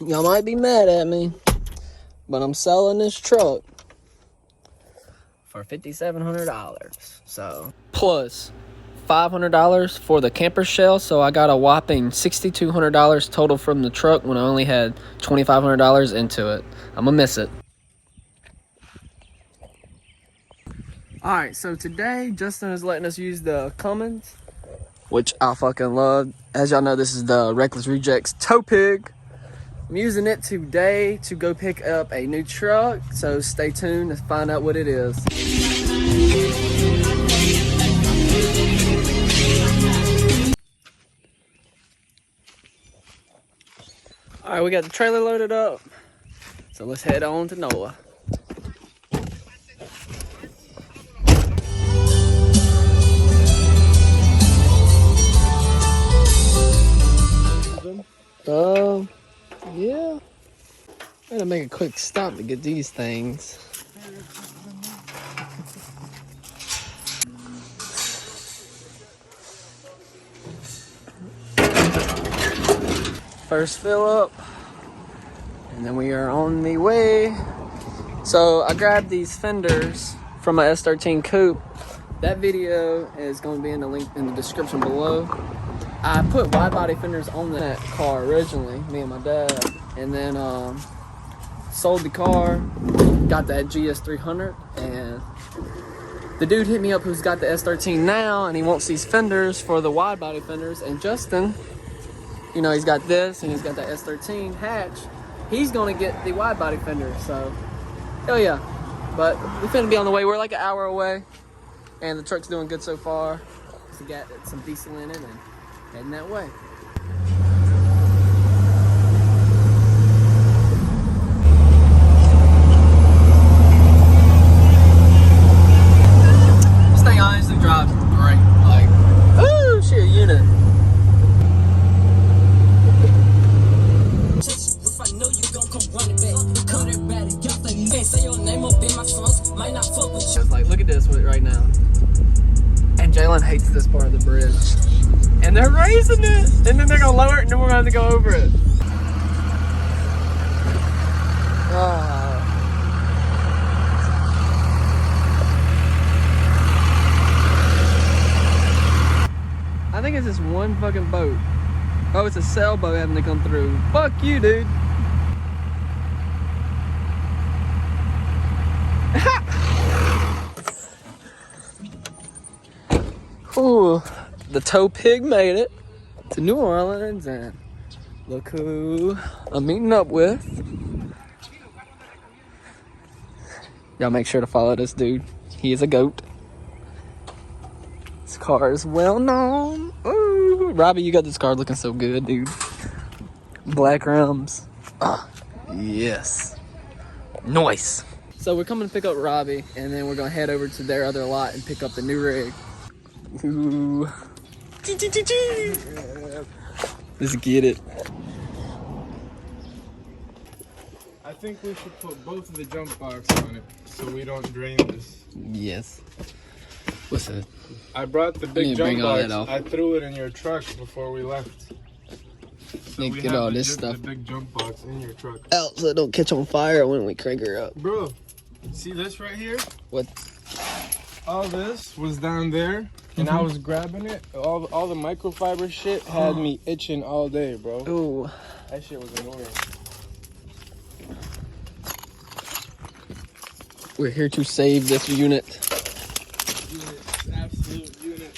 Y'all might be mad at me, but I'm selling this truck for $5,700. So plus $500 for the camper shell. So I got a whopping $6,200 total from the truck when I only had $2,500 into it. I'm gonna miss it. All right, so today Justin is letting us use the Cummins, which I fucking love. As y'all know, this is the Reckless Rejects tow pig. I'm using it today to go pick up a new truck, so stay tuned to find out what it is. All right, we got the trailer loaded up, so let's head on to Noah. Yeah. I'm gonna make a quick stop to get these things. First fill up, and then we are on the way. So I grabbed these fenders from my S13 coupe. That video is going to be in the link in the description below. I put wide body fenders on that car originally, me and my dad, and then sold the car, got that GS300, and the dude hit me up who's got the S13 now, and he wants these fenders for the wide body fenders. And Justin, you know, he's got this and he's got that S13 hatch. He's gonna get the wide body fenders, so hell yeah. But we're finna be on the way. We're like an hour away, and the truck's doing good so far. We got some diesel in it and heading that way. This thing honestly drives great. Like, ooh, sheer unit. Like, look at this right now. And Jalen hates this part of the bridge. And they're raising it! And then they're gonna lower it and then we're gonna have to go over it. I think it's just one fucking boat. Oh, it's a sailboat having to come through. Fuck you, dude. Ooh, the tow pig made it to New Orleans, and look who I'm meeting up with. Y'all make sure to follow this dude. He is a goat. This car is well known. Ooh, Robbie, you got this car looking so good, dude. Black rims. Ah, yes. Nice. So we're coming to pick up Robbie, and then we're gonna head over to their other lot and pick up the new rig. Ooh. Let's get it. I think we should put both of the jump box on it so we don't drain this. Yes. What's that? I brought the big jump box. I threw it in your truck before we left. So we get all this stuff. The big jump box in your truck. Out so it don't catch on fire when we crank her up. Bro, see this right here? What? All this was down there, and I was grabbing it. All the microfiber shit had me itching all day, bro. Ooh. That shit was annoying. We're here to save this unit. Absolute unit.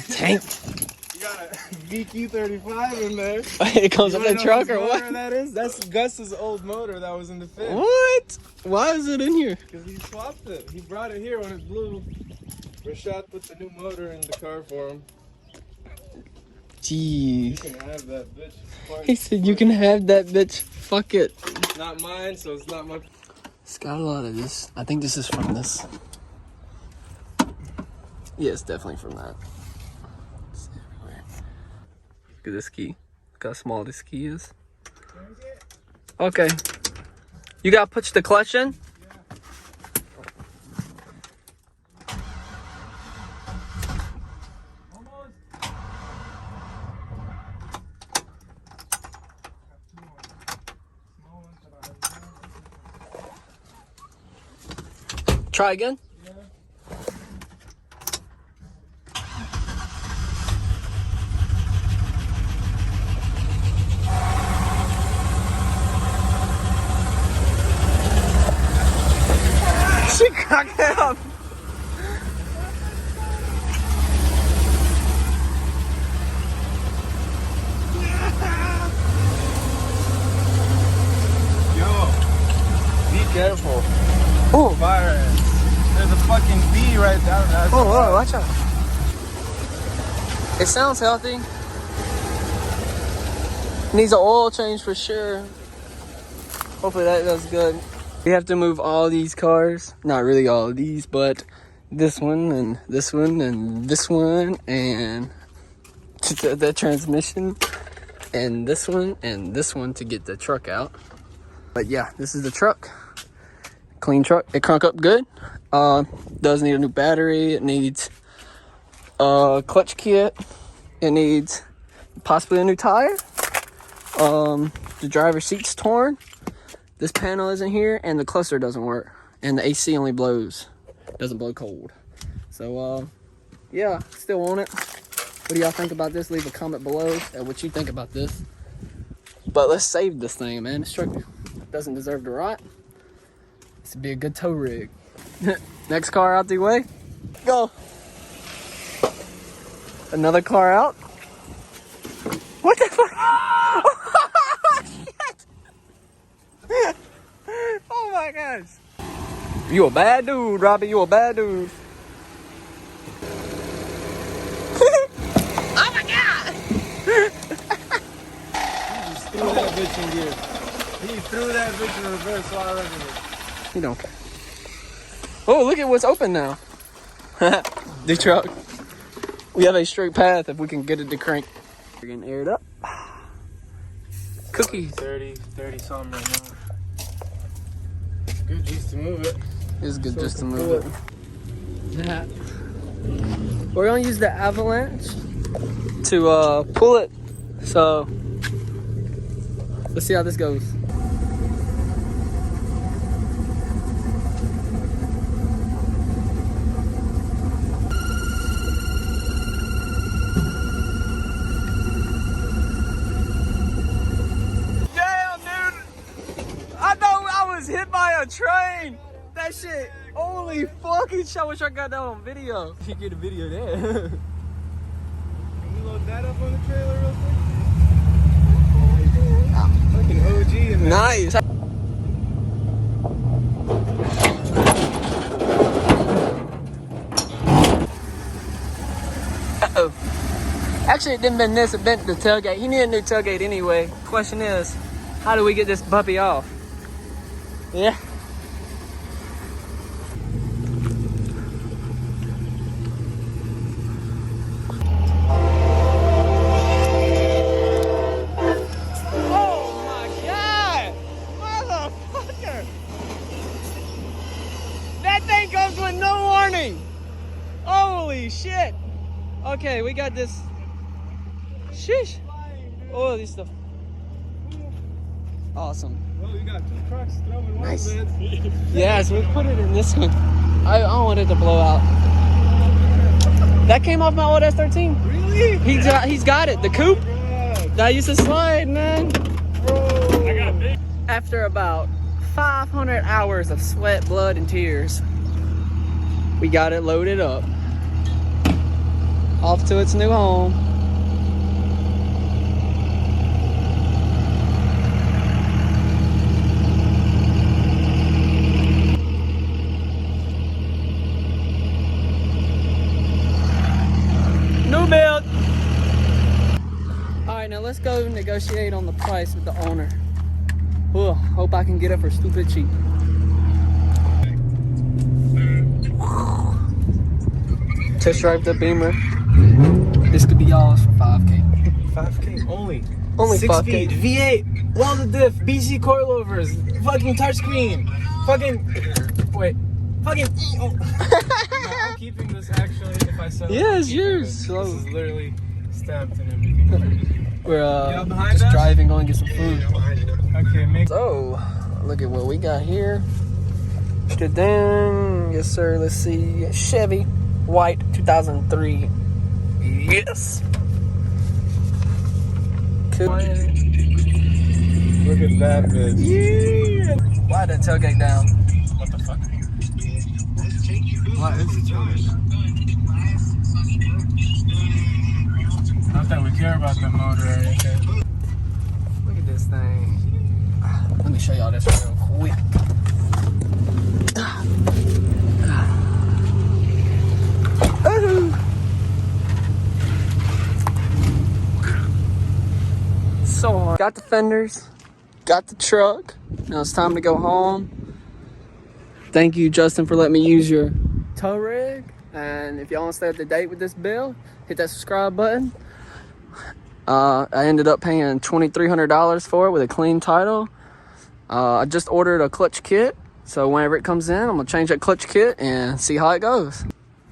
Tank. You got a VQ35 in there. It comes up in the truck or what? That is? That's Gus's old motor that was in the fit. What? Why is it in here? Because he swapped it. He brought it here when it blew. Rashad put the new motor in the car for him. Jeez. You can have that bitch. He said you can have that bitch. Fuck it. It's not mine, so it's not my... It's got a lot of this. I think this is from this. Yeah, it's definitely from that. It's everywhere. Look at this key. Look how small this key is. Okay. You gotta push the clutch in? Try again. She cracked it up. Yo, be careful. Oh, Fire ants. There's a fucking bee right down there. oh, whoa, watch out. It sounds healthy. Needs an oil change for sure. Hopefully that does good. We have to move all these cars. Not really all of these, but this one and this one and this one and the transmission and this one to get the truck out. But yeah, this is the truck. Clean truck. It crunk up good. Does need a new battery. It needs a clutch kit. It needs possibly a new tire. The driver's seat's torn. This panel isn't here, and the cluster doesn't work, and the AC only doesn't blow cold. So yeah, still want it. What do y'all think about this? Leave a comment below at what you think about this. But let's save this thing, man. This truck doesn't deserve to rot. This would be a good tow rig. Next car out the way. Go. Another car out. What the fuck? Shit. Oh my gosh. You a bad dude, Robbie. You a bad dude. Oh my god. He just threw that bitch in gear. He threw that bitch in reverse while I was in it. You don't care. Oh, look at what's open now. The truck. We have a straight path if we can get it to crank. We're getting aired up. Cookies. 30 something right now. Good just to move it. It's good just to move it. Yeah. We're gonna use the avalanche to pull it. So let's see how this goes. Hit by a train. That shit. Holy fucking shit. I wish I got that on video. You get a video there. Can we load that up on the trailer real quick? Fucking OG in there. Nice. Uh-oh. Actually, it didn't bend this. It bent the tailgate. He needed a new tailgate anyway. Question is, how do we get this puppy off? Yeah. Oh my god! Motherfucker! That thing comes with no warning! Holy shit! Okay, we got this. Sheesh! Oh, this stuff. Awesome. Well, you got 2 trucks throwing one Nice. bed. Yes, we put it in this one. I don't want it to blow out. That came off my old S13. Really? He's got it. The coupe God. that used to slide, man. Bro. I got big. After about 500 hours of sweat, blood, and tears, we got it loaded up. Off to its new home. New build. All right, now let's go negotiate on the price with the owner. Ugh, hope I can get it for stupid cheap. Test drive the Beamer. This could be yours for 5K. 5K only. Only 6 5K. speed, V8, welded diff, BC coilovers, fucking touchscreen, fucking, wait, fucking, oh. No, I'm keeping this actually if I sell it. Yeah, I'm it's keeping yours. This So is literally stamped and everything. we're behind just us? driving, going to get some food. Okay, make. So, look at what we got here. Shit, then Yes, sir. Let's see. Chevy, white, 2003. Yes. Coupe. Look at that bitch. Yeah. Why that tailgate down? What the fuck? Why is the tailgate down? Not that we care about the motor or anything. Look at this thing. Let me show y'all this real quick. So hard. Got the fenders, got the truck. Now it's time to go home. Thank you, Justin, for letting me use your tow rig. And if y'all want to stay up to date with this build, hit that subscribe button. I ended up paying $2,300 for it with a clean title. I just ordered a clutch kit, so whenever it comes in, I'm gonna change that clutch kit and see how it goes.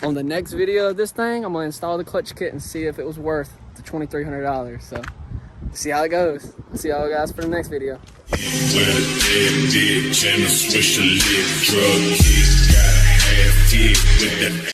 On the next video of this thing, I'm gonna install the clutch kit and see if it was worth the $2,300. So, see how it goes. See y'all guys for the next video.